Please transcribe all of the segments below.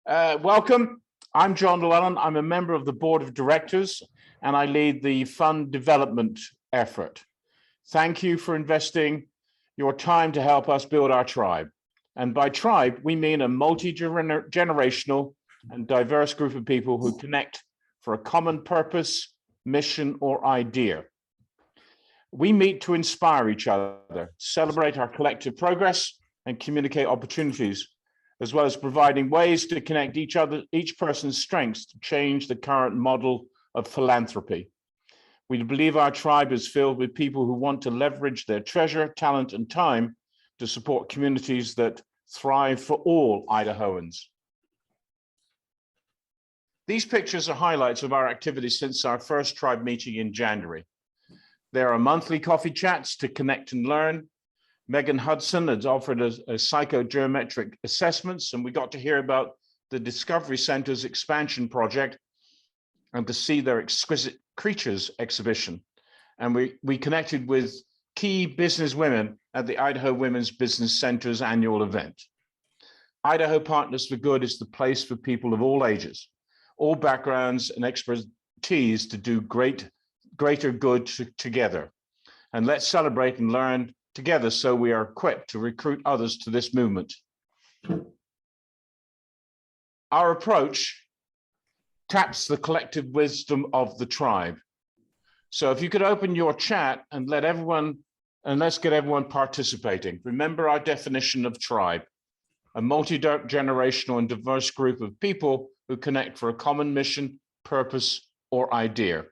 Welcome. I'm John Llewellyn. I'm a member of the board of directors and I lead the fund development effort. Thank you for investing your time to help us build our tribe. And by tribe, we mean a multi-generational and diverse group of people who connect for a common purpose, mission, or idea. We meet to inspire each other, celebrate our collective progress, and communicate opportunities, as well as providing ways to connect each person's strengths to change the current model of philanthropy. We believe our tribe is filled with people who want to leverage their treasure, talent, and time to support communities that thrive for all Idahoans. These pictures are highlights of our activities since our first tribe meeting in January. There are monthly coffee chats to connect and learn. Megan Hudson has offered us a psychogeometric assessments, and we got to hear about the Discovery Center's expansion project and to see their Exquisite Creatures exhibition. And we connected with key business women at the Idaho Women's Business Center's annual event. Idaho Partners for Good is the place for people of all ages, all backgrounds and expertise to do greater good together. And let's celebrate and learn together so we are equipped to recruit others to this movement. Our approach taps the collective wisdom of the tribe. So if you could open your chat and let's get everyone participating. Remember our definition of tribe, a multi-generational and diverse group of people who connect for a common mission, purpose, or idea.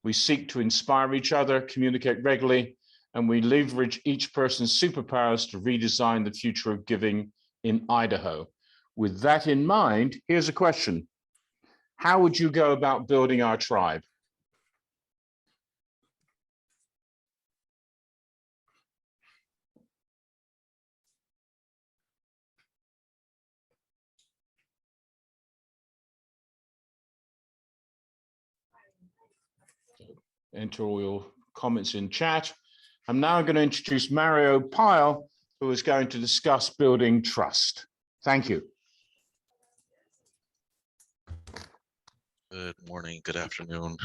We seek to inspire each other, communicate regularly, and we leverage each person's superpowers to redesign the future of giving in Idaho. With that in mind, here's a question. How would you go about building our tribe? Enter all your comments in chat. I'm now going to introduce Mario Pyle, who is going to discuss building trust. Thank you. Good morning, good afternoon,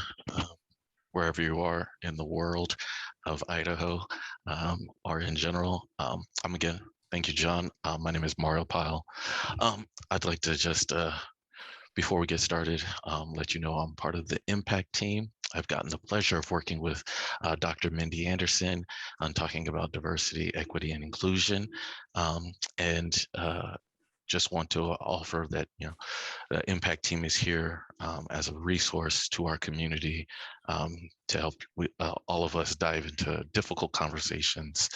wherever you are in the world of Idaho or in general. Thank you, John. My name is Mario Pyle. I'd like to just, before we get started, let you know I'm part of the Impact team. I've gotten the pleasure of working with Dr. Mindy Anderson on talking about diversity, equity, and inclusion. Just want to offer that, the Impact team is here as a resource to our community to help all of us dive into difficult conversations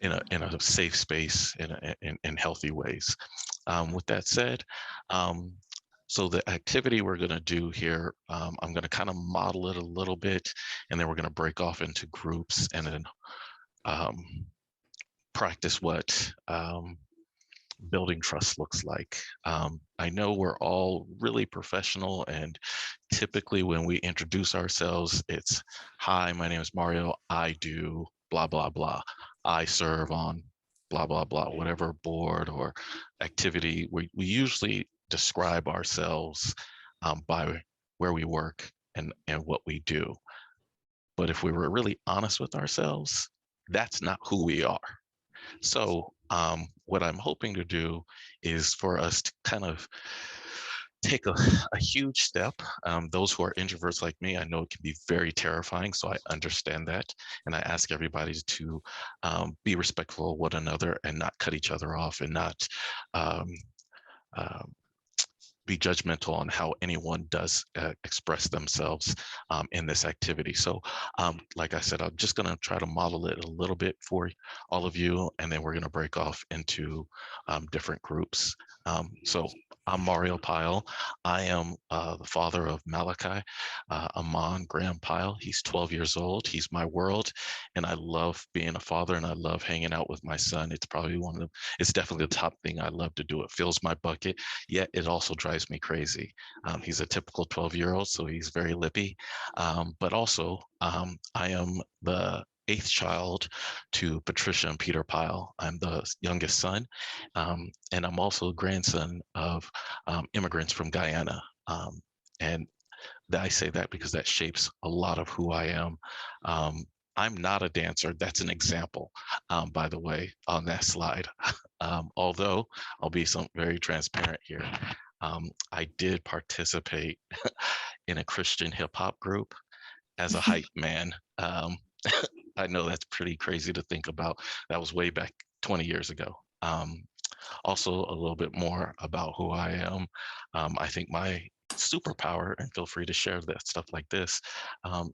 in a safe space, in healthy ways. With that said, so the activity we're going to do here, I'm going to kind of model it a little bit, and then we're going to break off into groups and then practice what building trust looks like. I know we're all really professional, and typically when we introduce ourselves, it's, hi, my name is Mario, I do blah, blah, blah. I serve on blah, blah, blah, whatever board or activity. We usually describe ourselves by where we work and what we do. But if we were really honest with ourselves, that's not who we are. So what I'm hoping to do is for us to kind of take a huge step. Those who are introverts like me, I know it can be very terrifying, so I understand that. And I ask everybody to be respectful of one another and not cut each other off and not be judgmental on how anyone does express themselves in this activity. So like I said, I'm just going to try to model it a little bit for all of you, and then we're going to break off into different groups. So I'm Mario Pyle. I am the father of Malachi Amon Graham Pyle. He's 12 years old. He's my world, and I love being a father, and I love hanging out with my son. It's probably it's definitely the top thing I love to do. It fills my bucket, yet it also drives me crazy. He's a typical 12-year-old, so he's very lippy, but also I am the eighth child to Patricia and Peter Pyle. I'm the youngest son, and I'm also a grandson of immigrants from Guyana. And I say that because that shapes a lot of who I am. I'm not a dancer. That's an example, by the way, on that slide. Although I'll be very transparent here. I did participate in a Christian hip hop group as a hype man. I know that's pretty crazy to think about. That was way back 20 years ago. Also, a little bit more about who I am. I think my superpower, and feel free to share that stuff like this,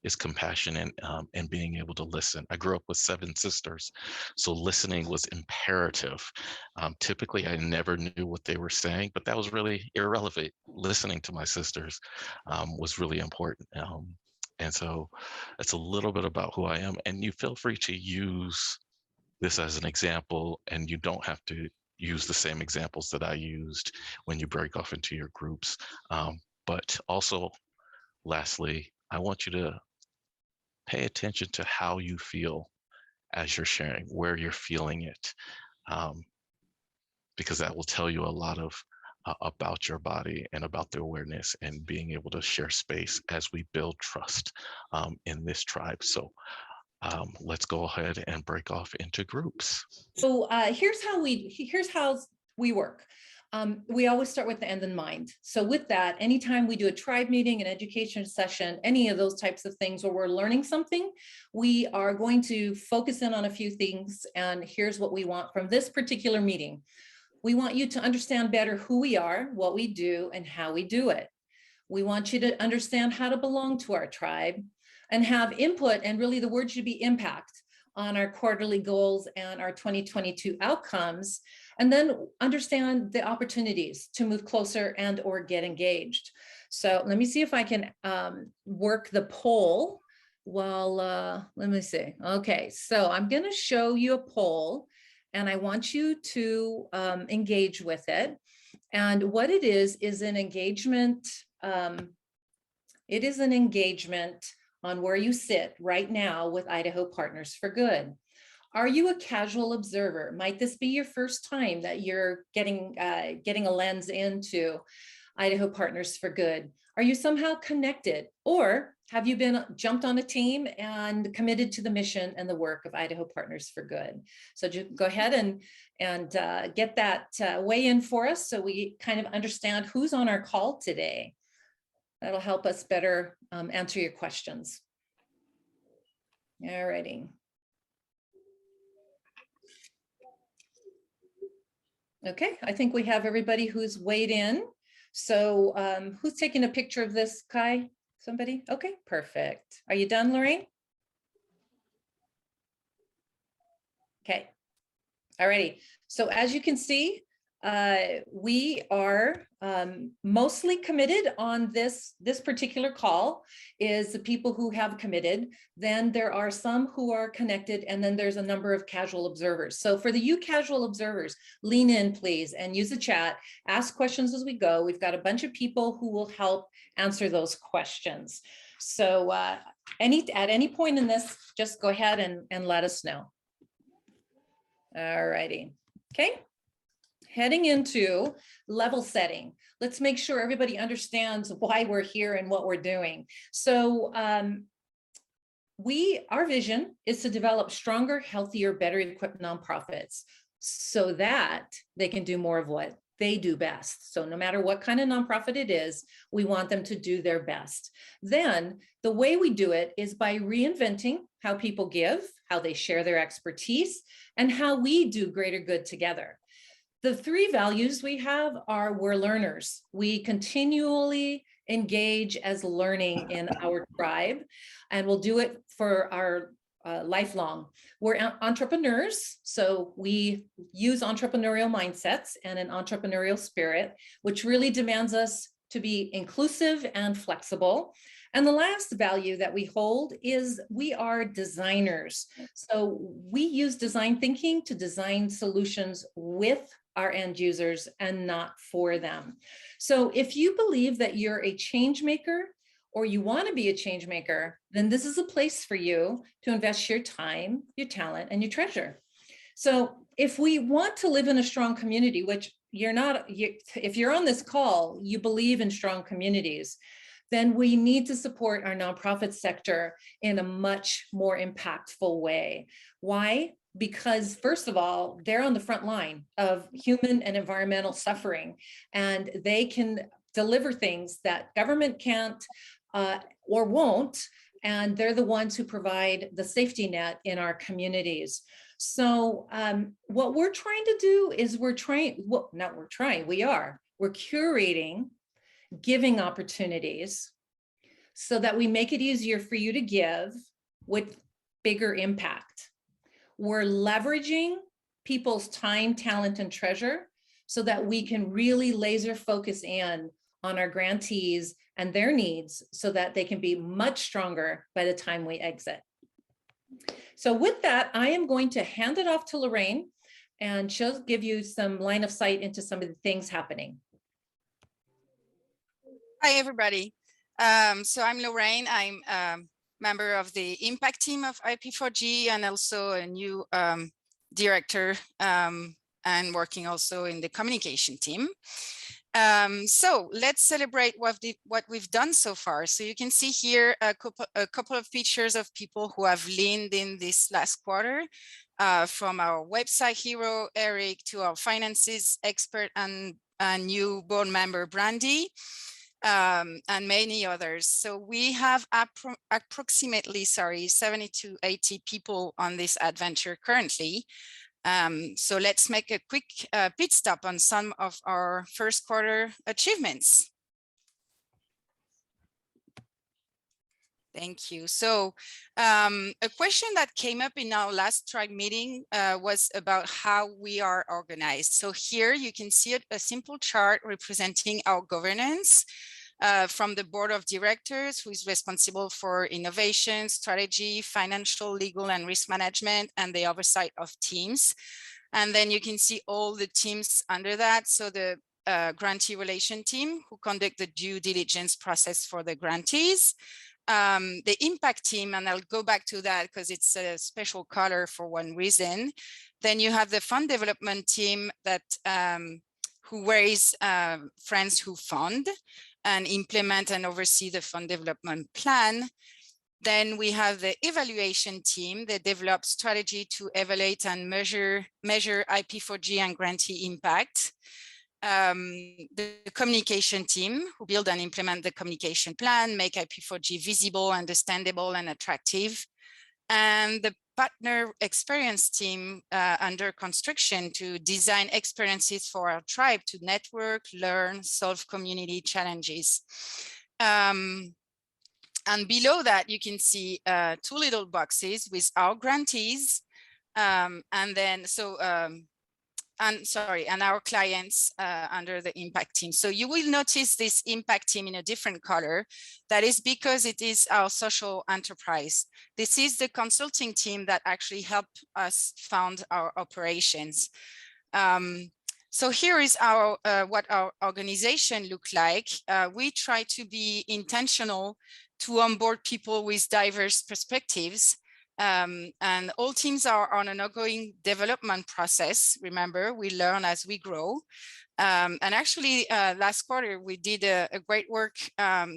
is compassion and being able to listen. I grew up with 7 sisters, so listening was imperative. Typically, I never knew what they were saying, but that was really irrelevant. Listening to my sisters was really important. And so it's a little bit about who I am. And you feel free to use this as an example, and you don't have to use the same examples that I used when you break off into your groups. But also, lastly, I want you to pay attention to how you feel as you're sharing, where you're feeling it, because that will tell you a lot of about your body and about the awareness and being able to share space as we build trust in this tribe. So let's go ahead and break off into groups. So here's how we work. We always start with the end in mind. So with that, anytime we do a tribe meeting, an education session, any of those types of things where we're learning something, we are going to focus in on a few things. And here's what we want from this particular meeting. We want you to understand better who we are, what we do, and how we do it. We want you to understand how to belong to our tribe and have input, and really the word should be impact, on our quarterly goals and our 2022 outcomes, and then understand the opportunities to move closer and or get engaged. So let me see if I can work the poll while, let me see. Okay, so I'm gonna show you a poll and I want you to engage with it. And what it is an engagement, it is an engagement on where you sit right now with Idaho Partners for Good. Are you a casual observer? Might this be your first time that you're getting a lens into Idaho Partners for Good? Are you somehow connected, or have you been jumped on a team and committed to the mission and the work of Idaho Partners for Good? So just go ahead and get that weigh in for us so we kind of understand who's on our call today. That'll help us better answer your questions. All righty. Okay, I think we have everybody who's weighed in. So who's taking a picture of this, Kai? Somebody? Okay, perfect. Are you done, Lorraine? Okay, all righty. So as you can see, we are mostly committed on this particular call is the people who have committed. Then there are some who are connected, and then there's a number of casual observers. So for the you casual observers, lean in please and use the chat, ask questions as we go. We've got a bunch of people who will help answer those questions. So at any point in this, just go ahead and let us know. All righty, okay. Heading into level setting, let's make sure everybody understands why we're here and what we're doing. So our vision is to develop stronger, healthier, better equipped nonprofits so that they can do more of what they do best. So no matter what kind of nonprofit it is, we want them to do their best. Then the way we do it is by reinventing how people give, how they share their expertise, and how we do greater good together. The 3 values we have are we're learners. We continually engage as learning in our tribe, and we'll do it for our lifelong. We're entrepreneurs, so we use entrepreneurial mindsets and an entrepreneurial spirit, which really demands us to be inclusive and flexible. And the last value that we hold is we are designers. So we use design thinking to design solutions with our end users and not for them. So if you believe that you're a change maker or you want to be a change maker, then this is a place for you to invest your time, your talent, and your treasure. So if we want to live in a strong community, which if you're on this call, you believe in strong communities, then we need to support our nonprofit sector in a much more impactful way. Why? Because first of all, they're on the front line of human and environmental suffering, and they can deliver things that government can't or won't, and they're the ones who provide the safety net in our communities. So what we're trying to do is we're curating giving opportunities so that we make it easier for you to give with bigger impact. We're leveraging people's time, talent, and treasure so that we can really laser focus in on our grantees and their needs so that they can be much stronger by the time we exit. So with that, I am going to hand it off to Lorraine, and she'll give you some line of sight into some of the things happening. Hi, everybody. So I'm Lorraine. I'm a member of the impact team of IP4G and also a new director and working also in the communication team. So let's celebrate what we've done so far. So you can see here a couple of pictures of people who have leaned in this last quarter, from our website hero, Eric, to our finances expert and new board member, Brandy, and many others. So we have approximately 70 to 80 people on this adventure currently. So let's make a quick pit stop on some of our first quarter achievements. Thank you. So a question that came up in our last tribe meeting was about how we are organized. So here you can see a simple chart representing our governance from the board of directors, who is responsible for innovation, strategy, financial, legal, and risk management, and the oversight of teams. And then you can see all the teams under that. So the grantee relation team, who conduct the due diligence process for the grantees. The impact team, and I'll go back to that because it's a special color for one reason. Then you have the fund development team that who raise friends who fund and implement and oversee the fund development plan. Then we have the evaluation team that develops strategy to evaluate and measure IP4G and grantee impact. The communication team, who build and implement the communication plan, make IP4G visible, understandable, and attractive. And the partner experience team under construction to design experiences for our tribe to network, learn, solve community challenges. And below that, you can see two little boxes with our grantees, and then and our clients under the impact team. So you will notice this impact team in a different color. That is because it is our social enterprise. This is the consulting team that actually helped us fund our operations. So here is our what our organization look like. We try to be intentional to onboard people with diverse perspectives. And all teams are on an ongoing development process. Remember, we learn as we grow. And actually, last quarter, we did a great work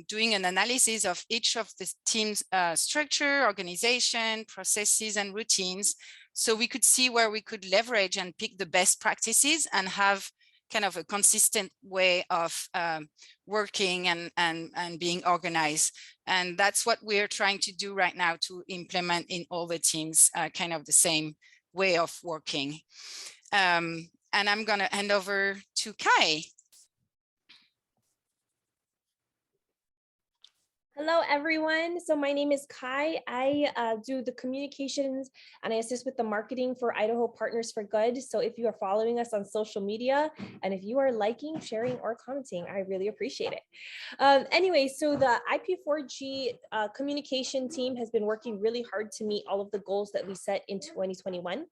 doing an analysis of each of the team's structure, organization, processes, and routines. So we could see where we could leverage and pick the best practices and have kind of a consistent way of working and being organized. And that's what we're trying to do right now to implement in all the teams, kind of the same way of working. And I'm going to hand over to Kai. Hello, everyone. So my name is Kai. I do the communications and I assist with the marketing for Idaho Partners for Good. So if you are following us on social media and if you are liking, sharing, or commenting, I really appreciate it. Anyway, so the IP4G communication team has been working really hard to meet all of the goals that we set in 2021.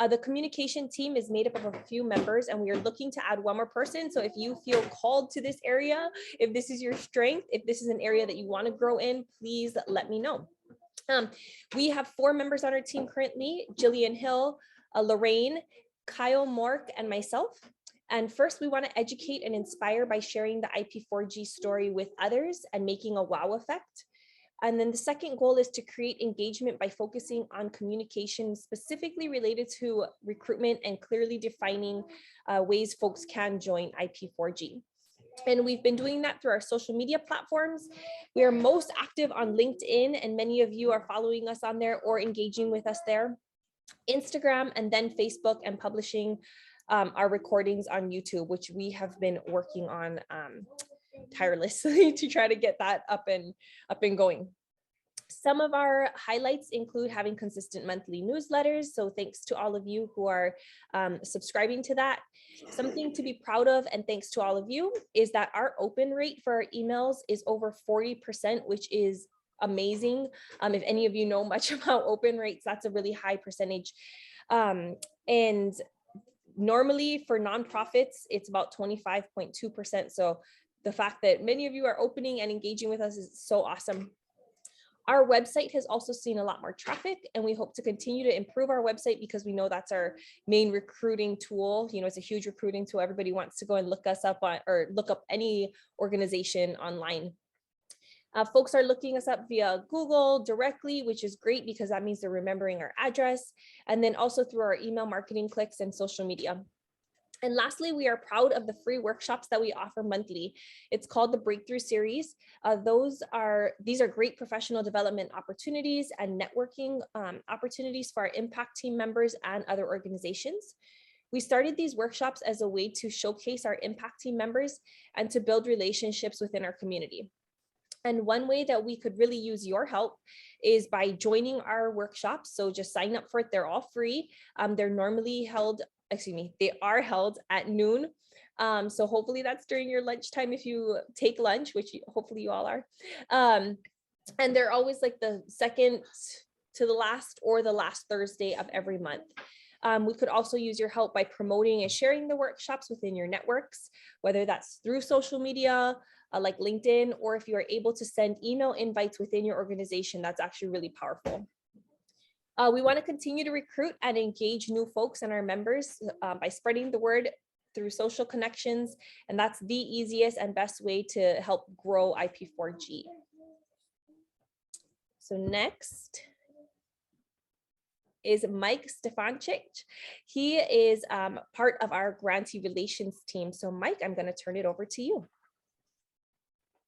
The communication team is made up of a few members and we are looking to add one more person. So if you feel called to this area, if this is your strength, if this is an area that you want want to grow in, please let me know. We have 4 members on our team currently: Jillian Hill, Lorraine, Kyle Mork, and myself. And first, we want to educate and inspire by sharing the IP4G story with others and making a wow effect. And then the second goal is to create engagement by focusing on communication specifically related to recruitment and clearly defining ways folks can join IP4G. And we've been doing that through our social media platforms. We are most active on LinkedIn, and many of you are following us on there or engaging with us there. Instagram, and then Facebook, and publishing our recordings on YouTube, which we have been working on tirelessly to try to get that up and going. Some of our highlights include having consistent monthly newsletters. So thanks to all of you who are subscribing to that. Something to be proud of, and thanks to all of you, is that our open rate for our emails is over 40%, which is amazing. If any of you know much about open rates, that's a really high percentage. And normally for nonprofits, it's about 25.2%. So the fact that many of you are opening and engaging with us is so awesome. Our website has also seen a lot more traffic, and we hope to continue to improve our website because we know that's our main recruiting tool. You know, it's a huge recruiting tool. Everybody wants to go and look us up on, or look up any organization online. Folks are looking us up via Google directly, which is great because that means they're remembering our address, and then also through our email marketing clicks and social media. And lastly, we are proud of the free workshops that we offer monthly. It's called the Breakthrough Series. These are great professional development opportunities and networking opportunities for our impact team members and other organizations. We started these workshops as a way to showcase our impact team members and to build relationships within our community. And one way that we could really use your help is by joining our workshops. So just sign up for it. They're all free. They're normally held, they are held at noon. So hopefully that's during your lunchtime if you take lunch, which hopefully you all are. And they're always like the second to the last or the last Thursday of every month. We could also use your help by promoting and sharing the workshops within your networks, whether that's through social media, like LinkedIn, or if you are able to send email invites within your organization, that's actually really powerful. We want to continue to recruit and engage new folks and our members by spreading the word through social connections, and that's the easiest and best way to help grow IP4G. So next is Mike Stefanchik. He is part of our grantee relations team. So Mike, I'm going to turn it over to you.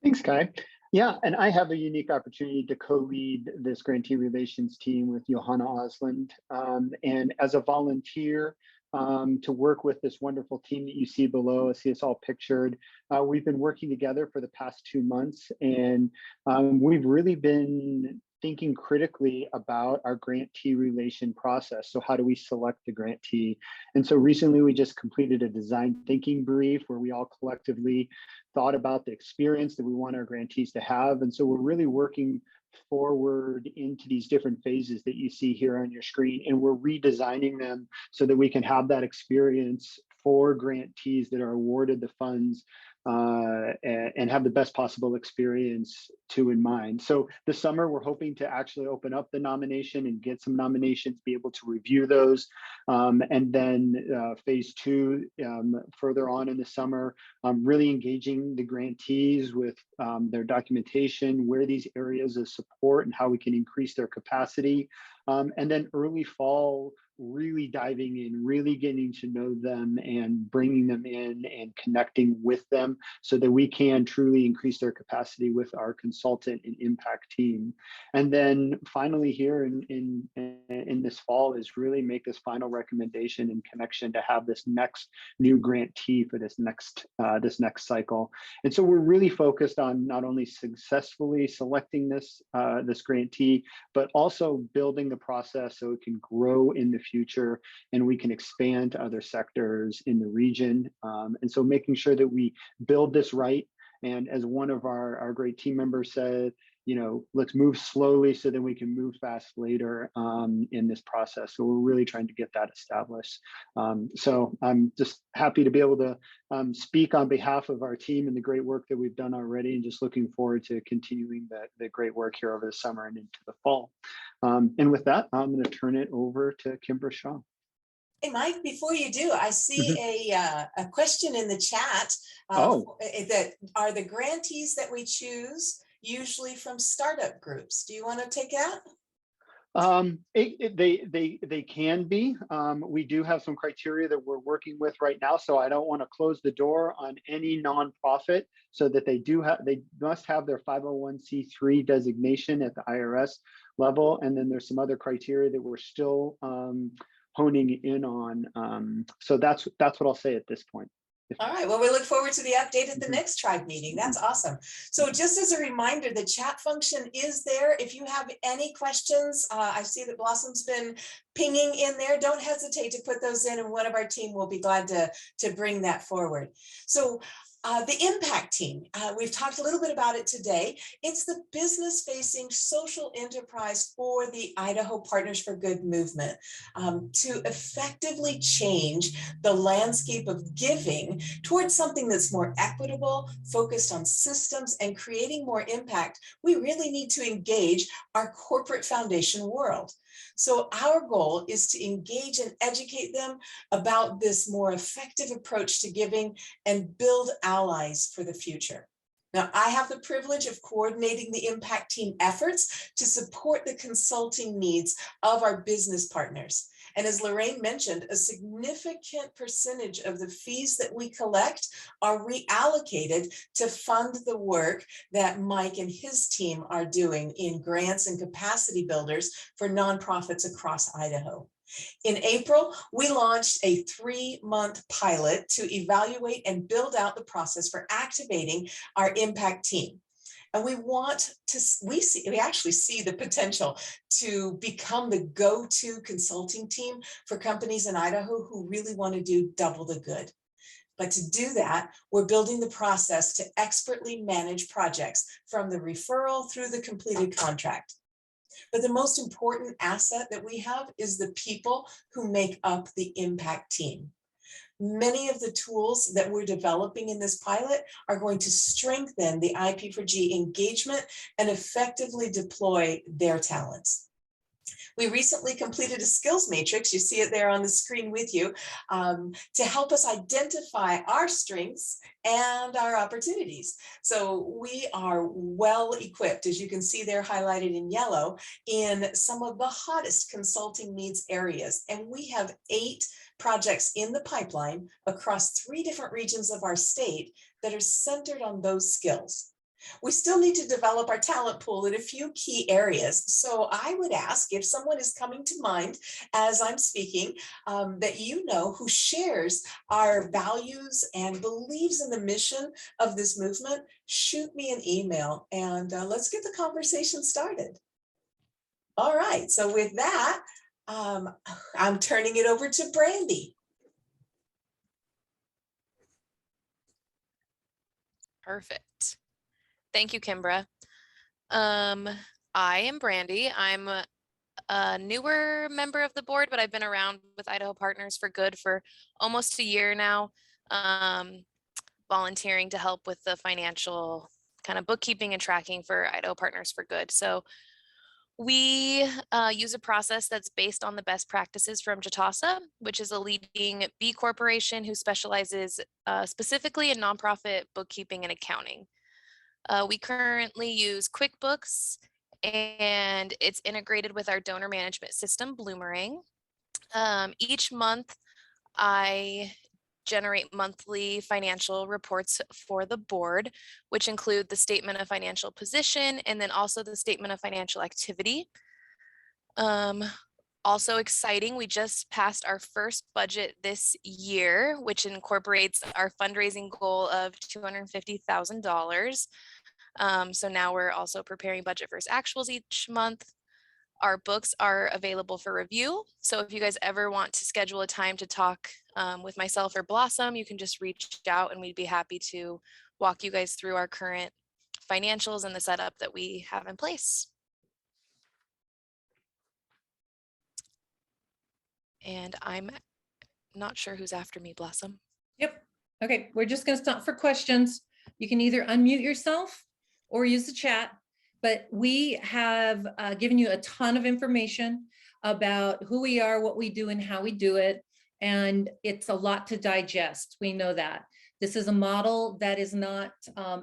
Thanks, Kai. Yeah, and I have a unique opportunity to co-lead this grantee relations team with Johanna Osland. And as a volunteer, to work with this wonderful team that you see below, see us all pictured. We've been working together for the past 2 months, and we've really been thinking critically about our grantee relation process. So how do we select the grantee? And so recently we just completed a design thinking brief where we all collectively thought about the experience that we want our grantees to have. And so we're really working forward into these different phases that you see here on your screen, and we're redesigning them so that we can have that experience for grantees that are awarded the funds and have the best possible experience in mind. So this summer, we're hoping to actually open up the nomination and get some nominations, be able to review those. And then phase 2, further on in the summer, really engaging the grantees with their documentation, where these areas of support and how we can increase their capacity. And then early fall, really diving in, really getting to know them and bringing them in and connecting with them so that we can truly increase their capacity with our consultant and impact team. And then finally here in this fall is really make this final recommendation and connection to have this next new grantee for this next cycle. And so we're really focused on not only successfully selecting this grantee, but also building the process so it can grow in the future and we can expand to other sectors in the region. And so making sure that we build this right. And as one of our great team members said, let's move slowly so then we can move fast later in this process. So we're really trying to get that established. So I'm just happy to be able to speak on behalf of our team and the great work that we've done already, and just looking forward to continuing the great work here over the summer and into the fall. And with that, I'm going to turn it over to Kimbra Shaw. Hey, Mike, before you do, I see a question in the chat that are the grantees that we choose usually from startup groups. Do you want to take that? They can be. We do have some criteria that we're working with right now, so I don't want to close the door on any nonprofit, so that they must have their 501c3 designation at the IRS level, and then there's some other criteria that we're still honing in on. So that's what I'll say at this point. All right, well, we look forward to the update at the next tribe meeting. That's awesome. So just as a reminder, the chat function is there. If you have any questions, I see that Blossom's been pinging in there. Don't hesitate to put those in, and one of our team will be glad to bring that forward. So the impact team, we've talked a little bit about it today. It's the business-facing social enterprise for the Idaho Partners for Good movement to effectively change the landscape of giving towards something that's more equitable, focused on systems, and creating more impact. We really need to engage our corporate foundation world. So our goal is to engage and educate them about this more effective approach to giving and build allies for the future. Now, I have the privilege of coordinating the impact team efforts to support the consulting needs of our business partners. And as Lorraine mentioned, a significant percentage of the fees that we collect are reallocated to fund the work that Mike and his team are doing in grants and capacity builders for nonprofits across Idaho. In April, we launched a 3-month pilot to evaluate and build out the process for activating our impact team. And we actually see the potential to become the go-to consulting team for companies in Idaho who really want to do double the good. But to do that, we're building the process to expertly manage projects from the referral through the completed contract. But the most important asset that we have is the people who make up the impact team. Many of the tools that we're developing in this pilot are going to strengthen the IP4G engagement and effectively deploy their talents. We recently completed a skills matrix, you see it there on the screen with you, to help us identify our strengths and our opportunities. So we are well equipped, as you can see there highlighted in yellow, in some of the hottest consulting needs areas. And we have 8 projects in the pipeline across 3 different regions of our state that are centered on those skills. We still need to develop our talent pool in a few key areas. So I would ask, if someone is coming to mind as I'm speaking, that you know who shares our values and believes in the mission of this movement, shoot me an email and let's get the conversation started. All right, so with that, I'm turning it over to Brandy. Perfect. Thank you, Kimbra. I am Brandy. I'm a newer member of the board, but I've been around with Idaho Partners for Good for almost a year now, volunteering to help with the financial kind of bookkeeping and tracking for Idaho Partners for Good. So we use a process that's based on the best practices from JTASA, which is a leading B corporation who specializes specifically in nonprofit bookkeeping and accounting. We currently use QuickBooks, and it's integrated with our donor management system, Bloomerang. Each month, I generate monthly financial reports for the board, which include the statement of financial position and then also the statement of financial activity. Also exciting, we just passed our first budget this year, which incorporates our fundraising goal of $250,000. So now we're also preparing budget versus actuals each month. Our books are available for review. So if you guys ever want to schedule a time to talk with myself or Blossom, you can just reach out and we'd be happy to walk you guys through our current financials and the setup that we have in place. And I'm not sure who's after me, Blossom. Yep. Okay, we're just going to stop for questions. You can either unmute yourself or use the chat, but we have given you a ton of information about who we are, what we do, and how we do it. And it's a lot to digest. We know that. This is a model that is not,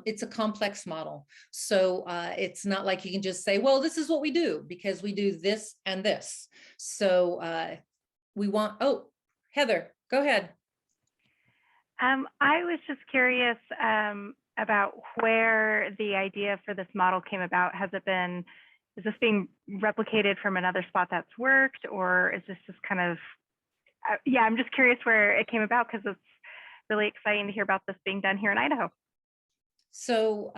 it's a complex model. So it's not like you can just say, well, this is what we do, because we do this and this. So we want, oh, Heather, go ahead. I was just curious about where the idea for this model came about. Has it been, is this being replicated from another spot that's worked, or is this just kind of, yeah, I'm just curious where it came about, because it's really exciting to hear about this being done here in Idaho. So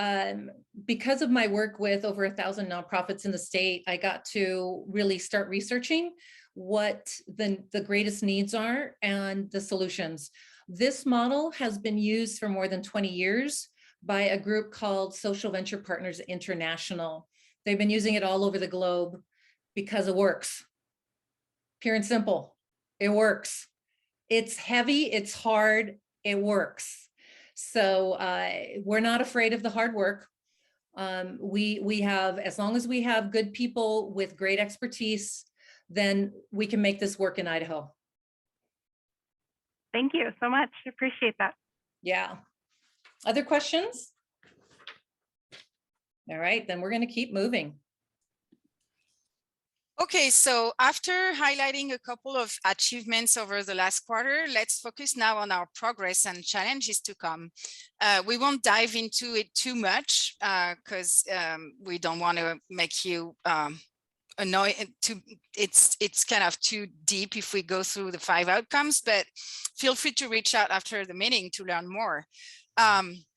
because of my work with over 1,000 nonprofits in the state, I got to really start researching what the greatest needs are and the solutions. This model has been used for more than 20 years by a group called Social Venture Partners International. They've been using it all over the globe because it works. Pure and simple, it works. It's heavy, it's hard, it works. So we're not afraid of the hard work. We have, as long as we have good people with great expertise, then we can make this work in Idaho. Thank you so much. Appreciate that. Yeah. Other questions? All right, then we're going to keep moving. Okay, so after highlighting a couple of achievements over the last quarter, let's focus now on our progress and challenges to come. We won't dive into it too much because we don't want to make you annoyed. It's kind of too deep if we go through the 5 outcomes, but feel free to reach out after the meeting to learn more.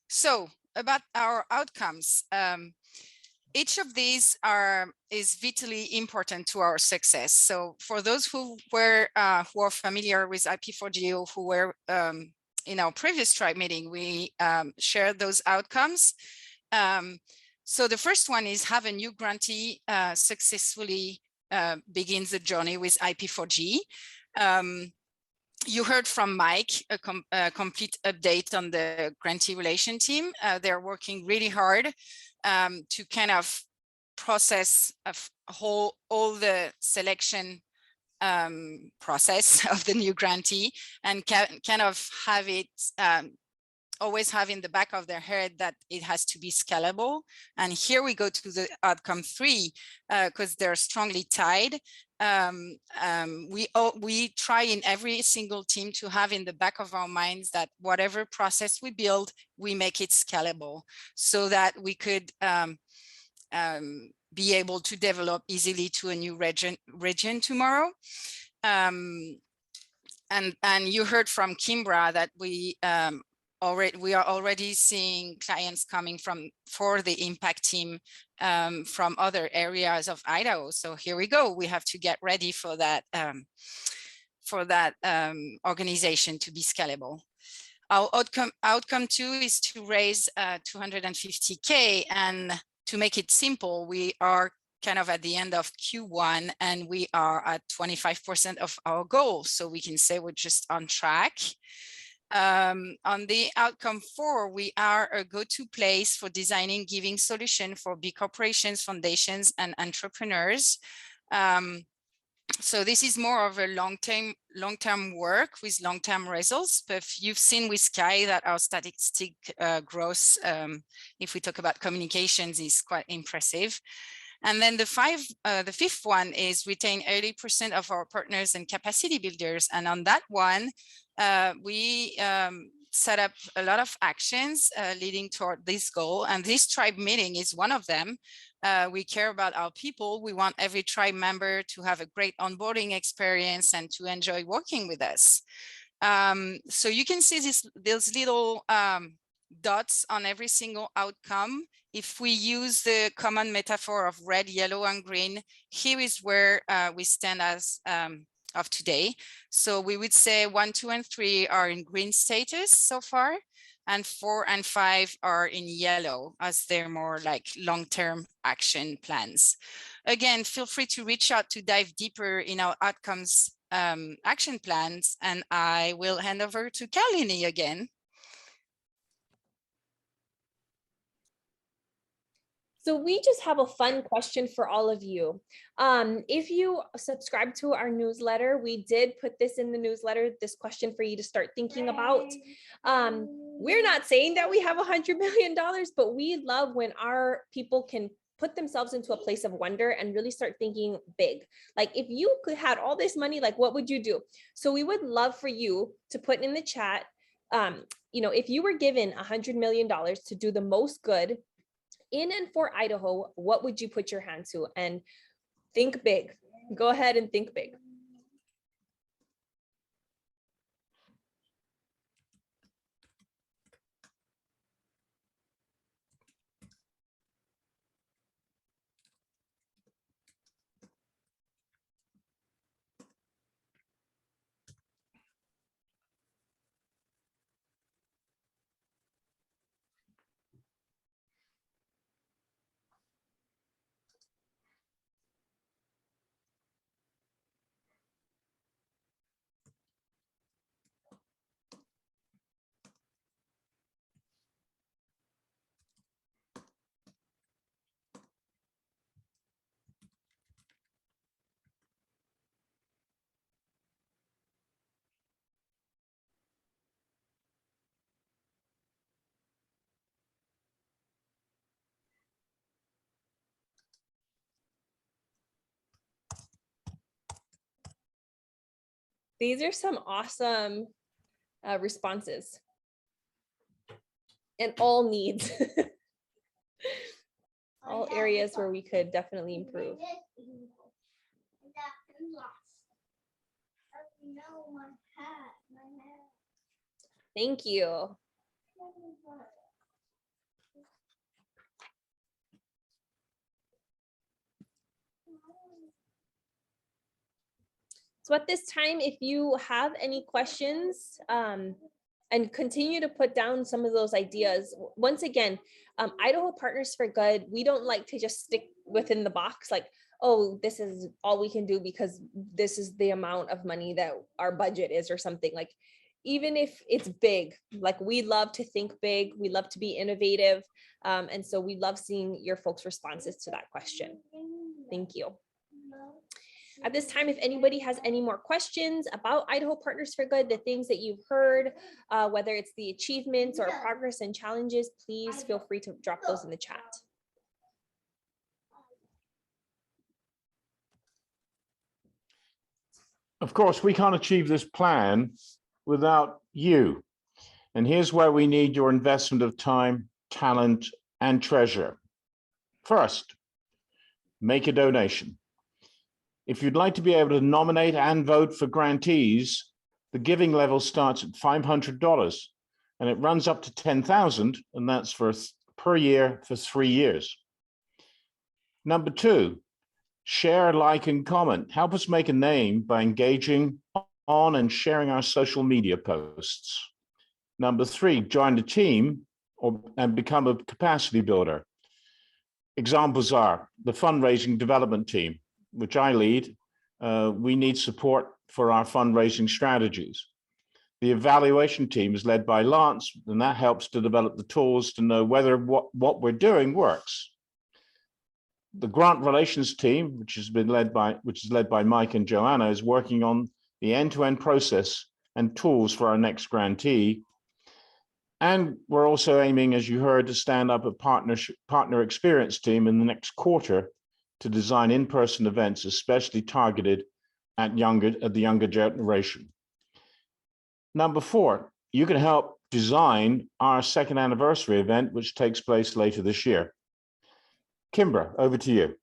So about our outcomes. Each of these is vitally important to our success. So for those who are familiar with IP4G or who were in our previous tribe meeting, we shared those outcomes. So the first one is have a new grantee successfully begins the journey with IP4G. You heard from Mike a complete update on the grantee relation team. They're working really hard to kind of process all the selection process of the new grantee and kind of have it always have in the back of their head that it has to be scalable. And here we go to the outcome 3 because they're strongly tied. We try in every single team to have in the back of our minds that whatever process we build, we make it scalable so that we could be able to develop easily to a new region tomorrow. And you heard from Kimbra that we are already seeing clients coming for the impact team from other areas of Idaho. So here we go. We have to get ready for that organization to be scalable. Our outcome 2 is to raise 250K, and to make it simple, we are kind of at the end of Q1 and we are at 25% of our goal. So we can say we're just on track. On the outcome 4, we are a go-to place for designing giving solution for big corporations, foundations, and entrepreneurs. So this is more of a long-term work with long-term results. But you've seen with Sky that our statistic growth, if we talk about communications, is quite impressive. And then the 5th one is retain 80% of our partners and capacity builders. And on that one, we set up a lot of actions leading toward this goal. And this tribe meeting is one of them. We care about our people. We want every tribe member to have a great onboarding experience and to enjoy working with us. So you can see these little dots on every single outcome. If we use the common metaphor of red, yellow, and green, here is where we stand as of today. So we would say 1, 2, and 3 are in green status so far. and 4 and 5 are in yellow, as they're more like long-term action plans. Again, feel free to reach out to dive deeper in our outcomes action plans, and I will hand over to Kalini again. So we just have a fun question for all of you. If you subscribe to our newsletter, we did put this in the newsletter, this question for you to start thinking about. We're not saying that we have $100 million, but we love when our people can put themselves into a place of wonder and really start thinking big. Like, if you could had all this money, like, what would you do? So we would love for you to put in the chat, if you were given $100 million to do the most good in and for Idaho, what would you put your hand to? And think big. Go ahead and think big. These are some awesome responses and all needs, all areas where we could definitely improve. Thank you. So at this time, if you have any questions, and continue to put down some of those ideas. Once again, Idaho Partners for Good, we don't like to just stick within the box like, oh, this is all we can do because this is the amount of money that our budget is or something. Like, even if it's big, like, we love to think big, we love to be innovative. And so we love seeing your folks' responses to that question. Thank you. At this time, if anybody has any more questions about Idaho Partners for Good, the things that you've heard, whether it's the achievements or progress and challenges, please feel free to drop those in the chat. Of course, we can't achieve this plan without you. And here's where we need your investment of time, talent, and treasure. First, make a donation. If you'd like to be able to nominate and vote for grantees, the giving level starts at $500 and it runs up to $10,000, and that's per year for 3 years. Number 2, share, like, and comment. Help us make a name by engaging on and sharing our social media posts. Number 3, join the team and become a capacity builder. Examples are the fundraising development team, which I lead. We need support for our fundraising strategies. The evaluation team is led by Lance, and that helps to develop the tools to know whether what we're doing works. The grant relations team, which is led by Mike and Joanna, is working on the end-to-end process and tools for our next grantee. And we're also aiming, as you heard, to stand up a partner experience team in the next quarter to design in-person events, especially targeted at the younger generation. Number 4, you can help design our 2nd anniversary event, which takes place later this year. Kimbra, over to you.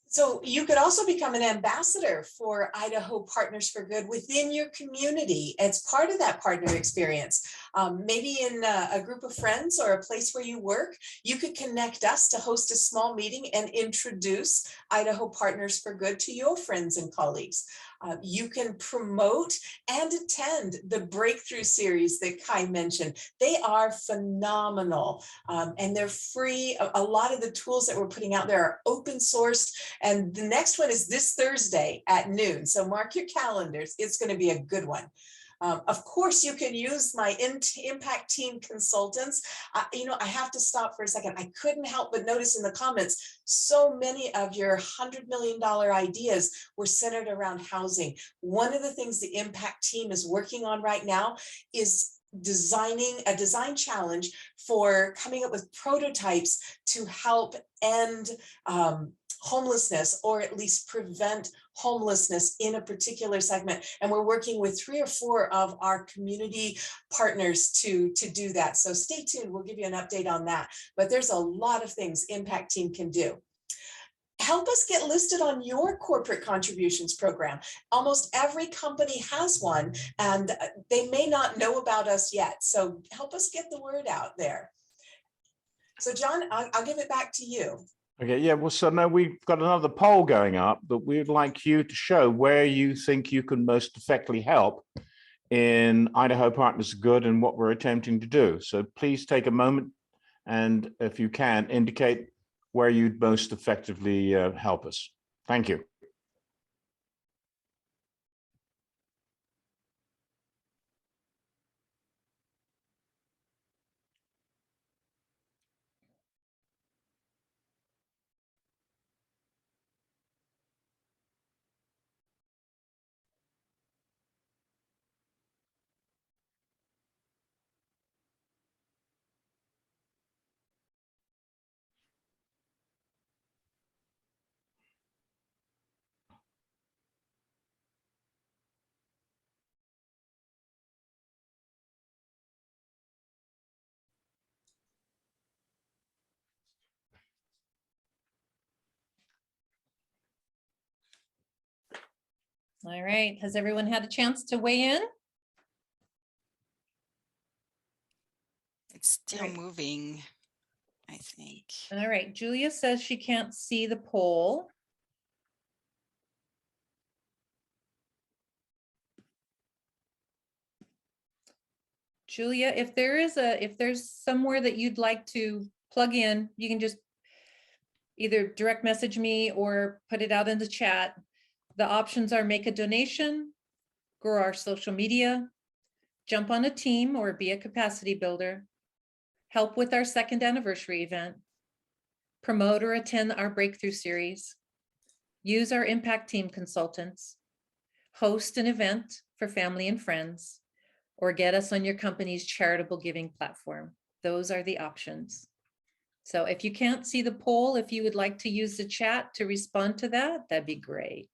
So you could also become an ambassador for Idaho Partners for Good within your community as part of that partner experience. Maybe in a group of friends or a place where you work, you could connect us to host a small meeting and introduce Idaho Partners for Good to your friends and colleagues. You can promote and attend the breakthrough series that Kai mentioned. They are phenomenal and they're free. A lot of the tools that we're putting out there are open sourced. And the next one is this Thursday at noon. So mark your calendars. It's going to be a good one. Of course, you can use my impact team consultants. I have to stop for a second. I couldn't help but notice in the comments, so many of your $100 million ideas were centered around housing. One of the things the impact team is working on right now is designing a design challenge for coming up with prototypes to help end homelessness, or at least prevent homelessness in a particular segment. And we're working with 3 or 4 of our community partners to do that. So stay tuned, we'll give you an update on that. But there's a lot of things Impact Team can do. Help us get listed on your corporate contributions program. Almost every company has one, and they may not know about us yet. So help us get the word out there. So John, I'll give it back to you. Okay, yeah, well, so now we've got another poll going up, but we'd like you to show where you think you can most effectively help in Idaho Partners Good and what we're attempting to do. So please take a moment and, if you can, indicate where you'd most effectively help us. Thank you. All right, has everyone had a chance to weigh in? It's still Right. moving, I think. All right, Julia says she can't see the poll. Julia, if there's somewhere that you'd like to plug in, you can just either direct message me or put it out in the chat. The options are make a donation, grow our social media, jump on a team or be a capacity builder, help with our 2nd anniversary event, promote or attend our breakthrough series, use our impact team consultants, host an event for family and friends, or get us on your company's charitable giving platform. Those are the options. So if you can't see the poll, if you would like to use the chat to respond to that, that'd be great.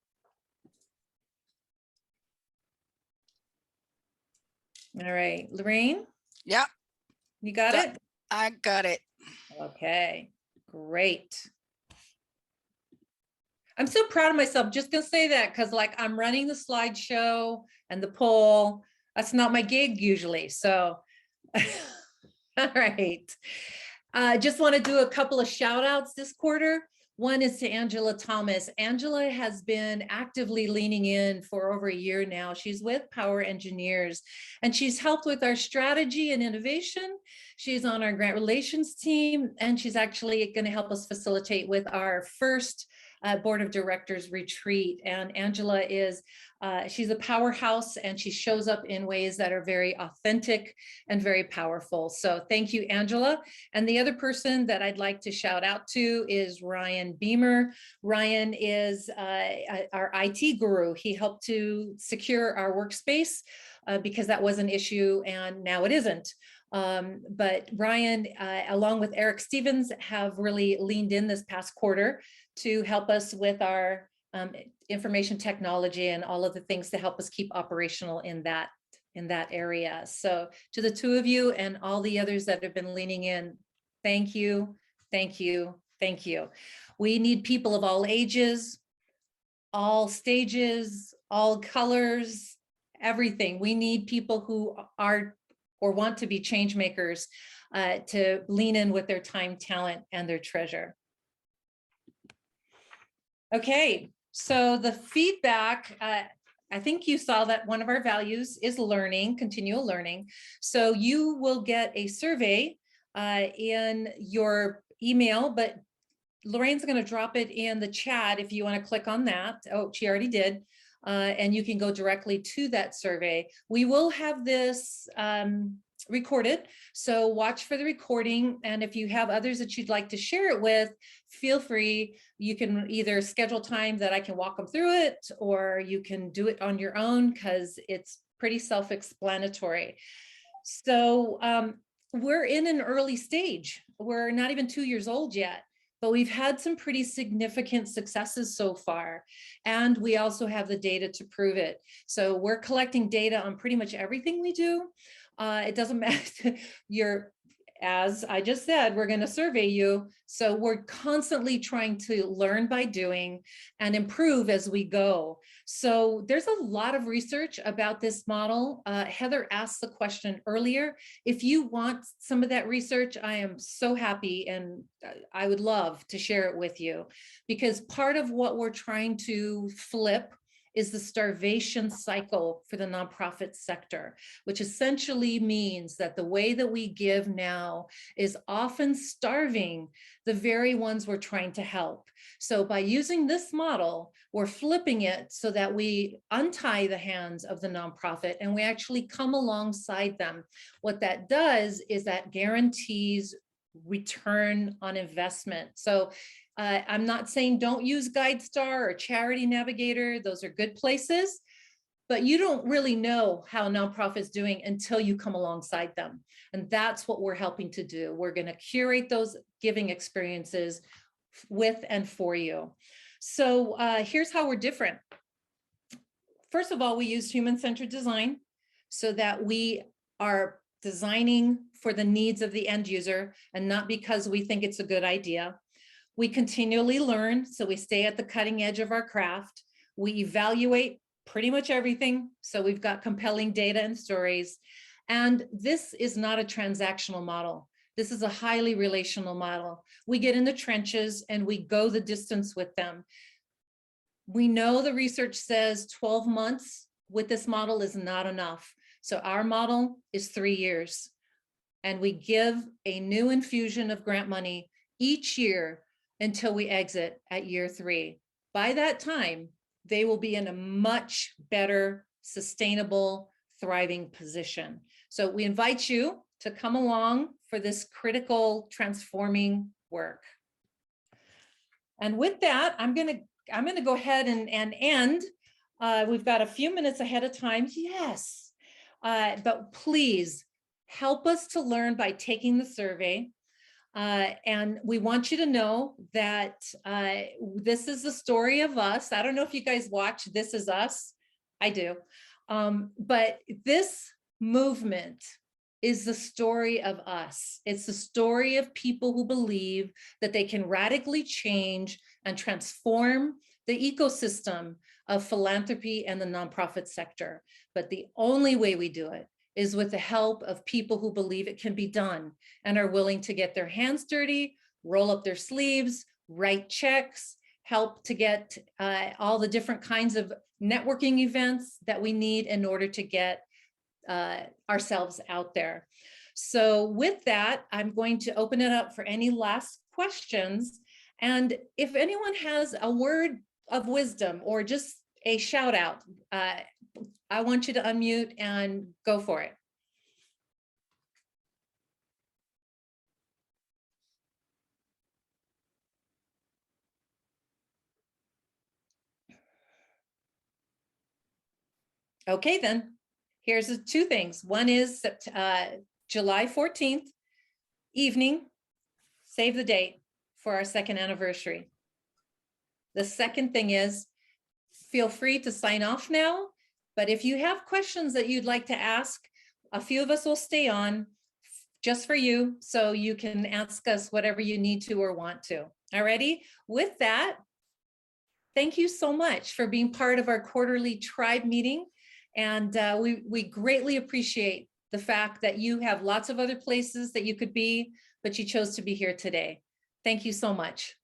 All right, Lorraine? Yeah. You got Yeah. it? I got it. Okay, great. I'm so proud of myself. Just gonna say that because like I'm running the slideshow and the poll. That's not my gig usually. So, all right. I just want to do a couple of shout outs this quarter. One is to Angela Thomas. Angela has been actively leaning in for over a year now. She's with Power Engineers and she's helped with our strategy and innovation. She's on our grant relations team and she's actually going to help us facilitate with our first board of directors retreat. And Angela is, she's a powerhouse and she shows up in ways that are very authentic and very powerful. So thank you, Angela. And the other person that I'd like to shout out to is Ryan Beamer. Ryan is our IT guru. He helped to secure our workspace because that was an issue and now it isn't. But Ryan, along with Eric Stevens, have really leaned in this past quarter to help us with our information technology and all of the things to help us keep operational in that area. So to the 2 of you and all the others that have been leaning in, thank you, thank you, thank you. We need people of all ages, all stages, all colors, everything. We need people who are or want to be change makers to lean in with their time, talent, and their treasure. Okay, so the feedback, I think you saw that one of our values is learning, continual learning. So you will get a survey in your email, but Lorraine's going to drop it in the chat if you want to click on that. Oh, she already did. And you can go directly to that survey. We will have this recorded, so watch for the recording. And if you have others that you'd like to share it with, feel free. You can either schedule time that I can walk them through it, or you can do it on your own because it's pretty self-explanatory. So we're in an early stage. We're not even 2 years old yet, but we've had some pretty significant successes so far. And we also have the data to prove it. So we're collecting data on pretty much everything we do. It doesn't matter, as I just said, we're going to survey you. So we're constantly trying to learn by doing and improve as we go. So there's a lot of research about this model. Heather asked the question earlier. If you want some of that research, I am so happy, and I would love to share it with you, because part of what we're trying to flip is the starvation cycle for the nonprofit sector, which essentially means that the way that we give now is often starving the very ones we're trying to help. So by using this model, we're flipping it so that we untie the hands of the nonprofit and we actually come alongside them. What that does is that guarantees return on investment. So I'm not saying don't use GuideStar or Charity Navigator. Those are good places, but you don't really know how a nonprofit is doing until you come alongside them. And that's what we're helping to do. We're going to curate those giving experiences with and for you. So here's how we're different. First of all, we use human-centered design so that we are designing for the needs of the end user and not because we think it's a good idea. We continually learn, so we stay at the cutting edge of our craft. We evaluate pretty much everything, so we've got compelling data and stories. And this is not a transactional model. This is a highly relational model. We get in the trenches and we go the distance with them. We know the research says 12 months with this model is not enough. So our model is 3 years. And we give a new infusion of grant money each year until we exit at year 3. By that time, they will be in a much better, sustainable, thriving position. So we invite you to come along for this critical transforming work. And with that, I'm gonna go ahead and end. We've got a few minutes ahead of time. Yes, but please help us to learn by taking the survey. And we want you to know that this is the story of us. I don't know if you guys watch This Is Us. I do. But this movement is the story of us. It's the story of people who believe that they can radically change and transform the ecosystem of philanthropy and the nonprofit sector. But the only way we do it is with the help of people who believe it can be done and are willing to get their hands dirty, roll up their sleeves, write checks, help to get all the different kinds of networking events that we need in order to get ourselves out there. So with that, I'm going to open it up for any last questions. And if anyone has a word of wisdom or just a shout out, I want you to unmute and go for it. Okay, then here's the 2 things. One is July 14th evening, save the date for our 2nd anniversary. The second thing is, feel free to sign off now, but if you have questions that you'd like to ask, a few of us will stay on just for you, so you can ask us whatever you need to or want to. Alrighty, with that, thank you so much for being part of our quarterly tribe meeting. And we greatly appreciate the fact that you have lots of other places that you could be, but you chose to be here today. Thank you so much.